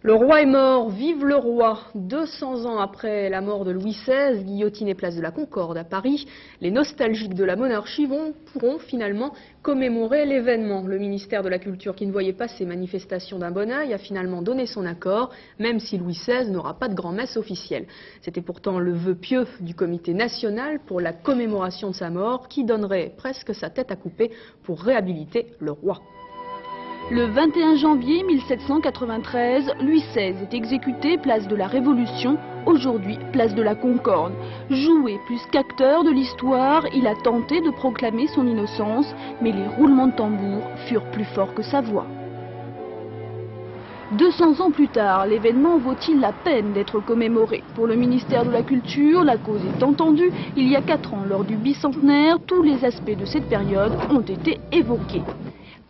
Le roi est mort, vive le roi. 200 ans après la mort de Louis XVI, guillotiné place de la Concorde à Paris, les nostalgiques de la monarchie pourront finalement commémorer l'événement. Le ministère de la Culture, qui ne voyait pas ces manifestations d'un bon œil, a finalement donné son accord, même si Louis XVI n'aura pas de grand-messe officielle. C'était pourtant le vœu pieux du Comité national pour la commémoration de sa mort, qui donnerait presque sa tête à couper pour réhabiliter le roi. Le 21 janvier 1793, Louis XVI est exécuté place de la Révolution, aujourd'hui place de la Concorde. Joué plus qu'acteur de l'histoire, il a tenté de proclamer son innocence, mais les roulements de tambour furent plus forts que sa voix. 200 ans plus tard, l'événement vaut-il la peine d'être commémoré? Pour le ministère de la Culture, la cause est entendue. Il y a 4 ans, lors du bicentenaire, tous les aspects de cette période ont été évoqués.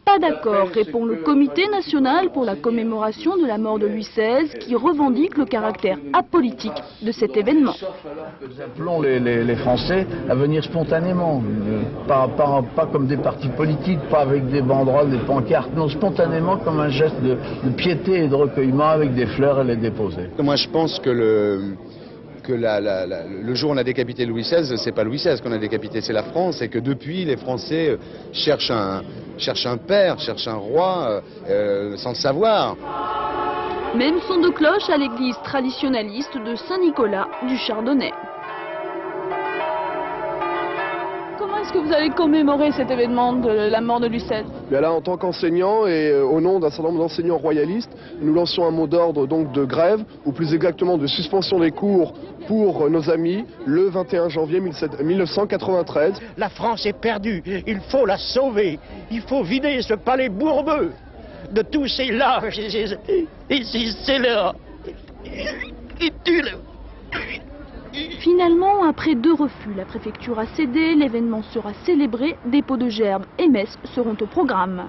Pas d'accord, répond le Comité national pour la commémoration de la mort de Louis XVI, qui revendique le caractère apolitique de cet événement. Nous appelons les Français à venir spontanément, pas comme des partis politiques, pas avec des banderoles, des pancartes, non, spontanément comme un geste de piété et de recueillement avec des fleurs et les déposer. Moi je pense que le jour où on a décapité Louis XVI, c'est pas Louis XVI qu'on a décapité, c'est la France, et que depuis les Français cherchent un père, cherchent un roi, sans le savoir. Même son de cloche à l'église traditionnaliste de Saint-Nicolas du Chardonnay. Comment est-ce que vous allez commémorer cet événement de la mort de Louis XVI? Là, en tant qu'enseignant et au nom d'un certain nombre d'enseignants royalistes, nous lançons un mot d'ordre donc de grève, ou plus exactement de suspension des cours pour nos amis, le 21 janvier 1993. La France est perdue, il faut la sauver, il faut vider ce palais bourbeux de tous ces lâches et ces scélérats. Et tue-le. Finalement, après 2 refus, la préfecture a cédé, l'événement sera célébré, dépôt de gerbes et messes seront au programme.